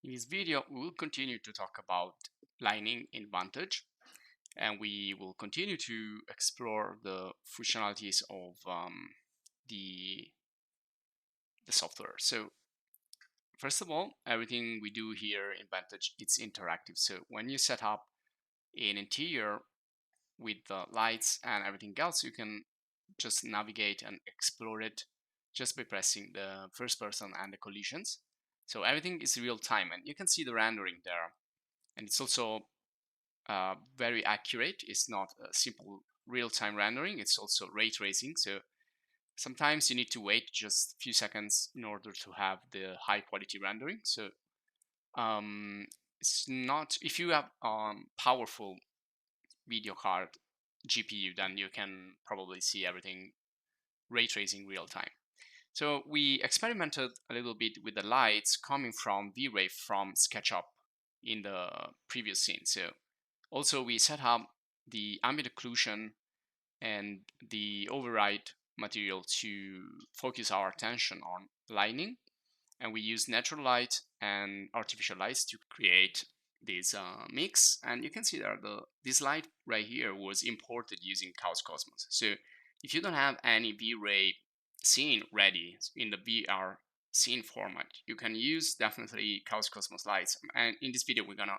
In this video, we will continue to talk about lighting in VANTAGE, and we will continue to explore the functionalities of the, the software. So first of all, everything we do here in VANTAGE, it's interactive. So when you set up an interior with the lights and everything else, you can just navigate and explore it just by pressing the first person and the collisions. So everything is real time, and you can see the rendering there. And it's also very accurate. It's not a simple real-time rendering, it's also ray tracing. So sometimes you need to wait just a few seconds in order to have the high quality rendering. So it's not, if you have powerful video card GPU, then you can probably see everything ray tracing real time. So we experimented a little bit with the lights coming from V-Ray from SketchUp in the previous scene. So also we set up the ambient occlusion and the override material to focus our attention on lighting, and we use natural light and artificial lights to create this mix. And you can see that this light right here was imported using Chaos Cosmos. So if you don't have any V-Ray scene ready in the VR scene format, you can use definitely Chaos Cosmos lights. And in this video, we're gonna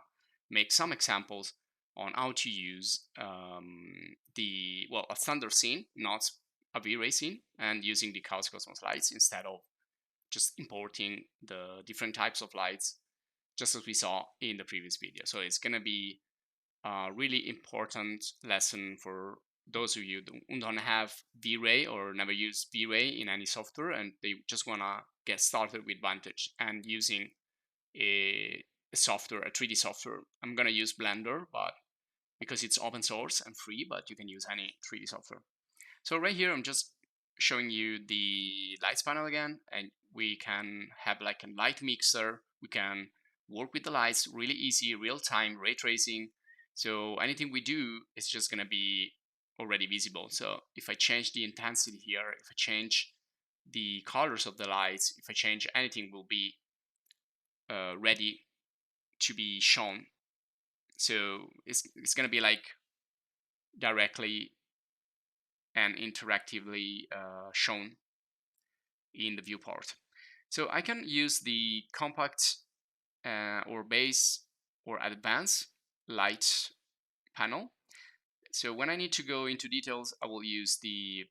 make some examples on how to use a standard scene, not a V-Ray scene, and using the Chaos Cosmos lights instead of just importing the different types of lights, just as we saw in the previous video. So it's going to be a really important lesson for those of you who don't have V-Ray or never use V-Ray in any software, and they just want to get started with VANTAGE and using a software, a 3D software. I'm going to use Blender, but because it's open source and free, but you can use any 3D software. So right here, I'm just showing you the lights panel again, and we can have like a light mixer. We can work with the lights really easy, real time, ray tracing. So anything we do is just gonna be already visible. So if I change the intensity here, if I change the colors of the lights, if I change anything, will be ready to be shown. So it's gonna be like directly and interactively shown in the viewport. So I can use the compact or base or advanced light panel. So when I need to go into details, I will use the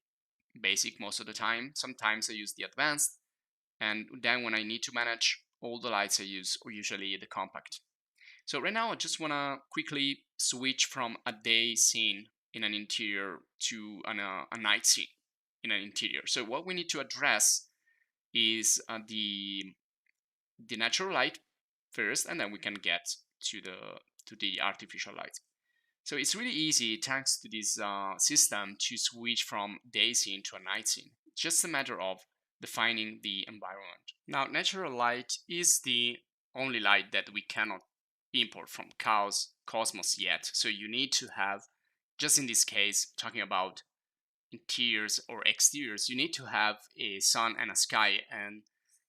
basic most of the time. Sometimes I use the advanced, and then when I need to manage all the lights, I use usually the compact. So right now I just want to quickly switch from a day scene in an interior to a night scene in an interior. So what we need to address is the natural light first, and then we can get to the artificial light. So it's really easy thanks to this system to switch from day scene to a night scene. It's just a matter of defining the environment. Now, natural light is the only light that we cannot import from Chaos Cosmos yet. So you need to have, just in this case, talking about interiors or exteriors, you need to have a sun and a sky. And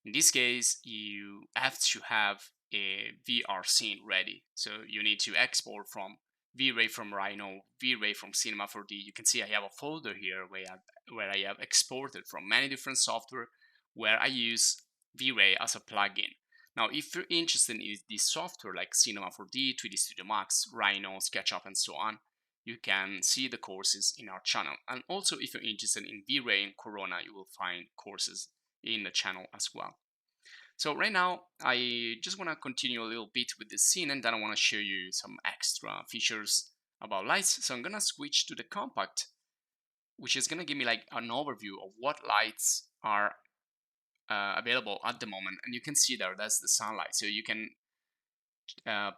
in this case, you have to have a VR scene ready. So you need to export from V-Ray from Rhino, V-Ray from Cinema 4D. You can see I have a folder here where I have exported from many different software where I use V-Ray as a plugin. Now, if you're interested in this software like Cinema 4D, 3D Studio Max, Rhino, SketchUp, and so on, you can see the courses in our channel. And also, if you're interested in V-Ray and Corona, you will find courses in the channel as well. So right now, I just want to continue a little bit with the scene, and then I want to show you some extra features about lights. So I'm going to switch to the compact, which is going to give me like an overview of what lights are available at the moment. And you can see there, that's the sunlight. So you can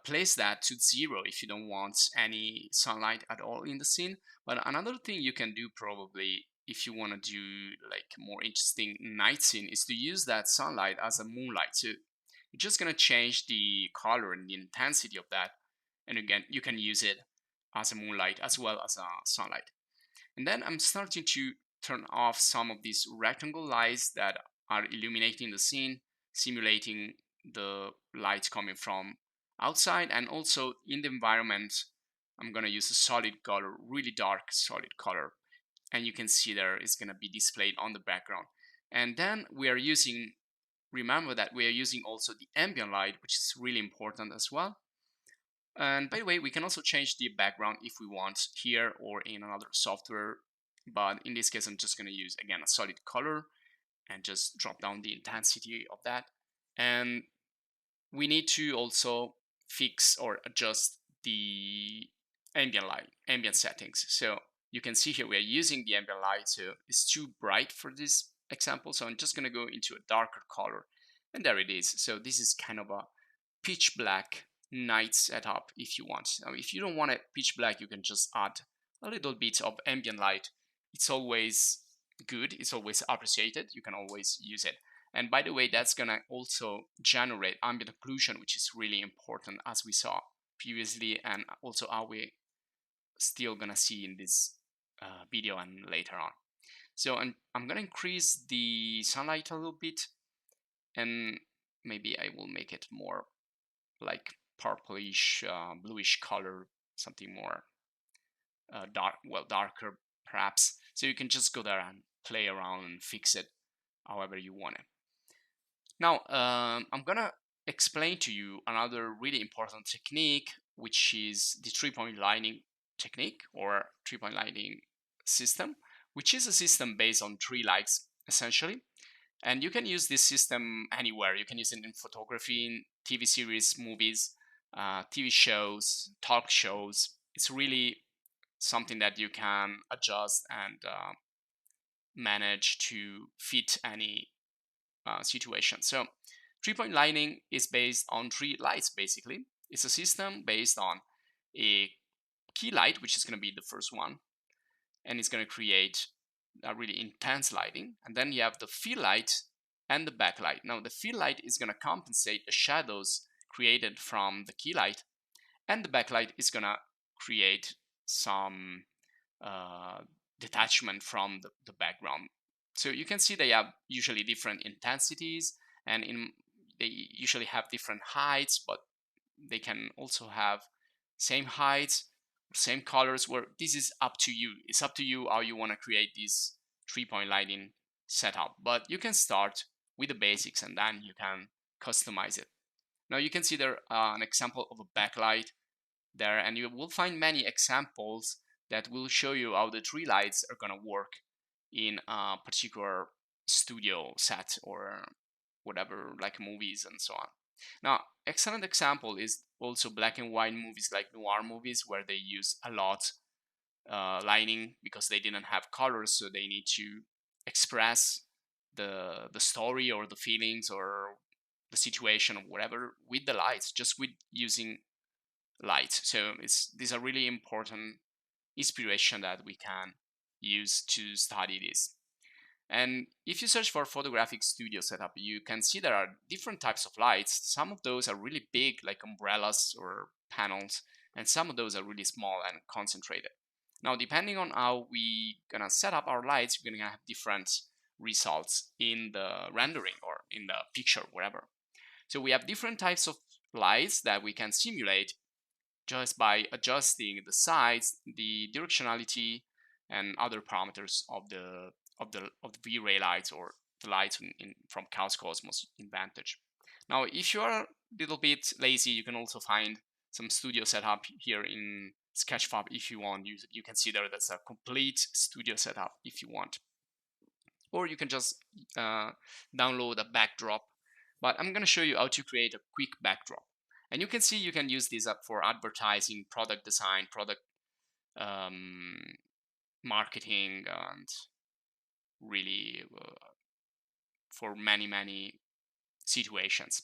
place that to 0 if you don't want any sunlight at all in the scene. But another thing you can do probably if you want to do like more interesting night scene is to use that sunlight as a moonlight. So you're just going to change the color and the intensity of that, and again you can use it as a moonlight as well as a sunlight. And then I'm starting to turn off some of these rectangle lights that are illuminating the scene, simulating the light coming from outside, and also in the environment I'm gonna use a solid color, really dark solid color, and you can see there it's gonna be displayed on the background. And then we are using, remember that we are using also the ambient light, which is really important as well. And by the way, we can also change the background if we want here or in another software, but in this case I'm just going to use again a solid color and just drop down the intensity of that. And we need to also fix or adjust the ambient light, ambient settings. So you can see here we are using the ambient light, so it's too bright for this example, so I'm just going to go into a darker color, and there it is. So this is kind of a pitch black night setup if you want. Now, if you don't want it pitch black, you can just add a little bit of ambient light. It's always good, it's always appreciated, you can always use it. And by the way, that's gonna also generate ambient occlusion, which is really important, as we saw previously, and also how we still gonna see in this video and later on. So I'm gonna increase the sunlight a little bit, and maybe I will make it more like purplish, bluish color, something more dark, well, darker perhaps. So you can just go there and play around and fix it however you want it. Now, I'm gonna explain to you another really important technique, which is the 3-point lighting technique or 3-point lighting system, which is a system based on 3 lights essentially. And you can use this system anywhere. You can use it in photography, in TV series, movies, TV shows, talk shows. It's really something that you can adjust and manage to fit any situation. So 3-point lighting is based on 3 lights basically. It's a system based on a key light, which is going to be the first one, and it's going to create a really intense lighting. And then you have the fill light and the backlight. Now the fill light is going to compensate the shadows created from the key light, and the backlight is going to create some detachment from the background. So you can see they have usually different intensities, and they usually have different heights, but they can also have same heights, same colors, where this is up to you. It's up to you how you want to create this 3-point lighting setup, but you can start with the basics and then you can customize it. Now you can see there an example of a backlight there, and you will find many examples that will show you how the 3 lights are going to work in a particular studio set or whatever, like movies and so on. Now, excellent example is also black and white movies, like noir movies, where they use a lot lighting because they didn't have colors, so they need to express the story or the feelings or the situation or whatever with the lights, just with using light. So these are really important inspiration that we can use to study this. And if you search for photographic studio setup, you can see there are different types of lights. Some of those are really big, like umbrellas or panels, and some of those are really small and concentrated. Now, depending on how we gonna set up our lights, we're gonna have different results in the rendering or in the picture, wherever. So we have different types of lights that we can simulate just by adjusting the size, the directionality, and other parameters of the V-Ray lights or the lights from Chaos Cosmos in VANTAGE. Now, if you are a little bit lazy, you can also find some studio setup here in Sketchfab if you want. You can see there that's a complete studio setup if you want. Or you can just download a backdrop. But I'm going to show you how to create a quick backdrop. And you can see you can use this up for advertising, product design, product marketing, and really for many situations.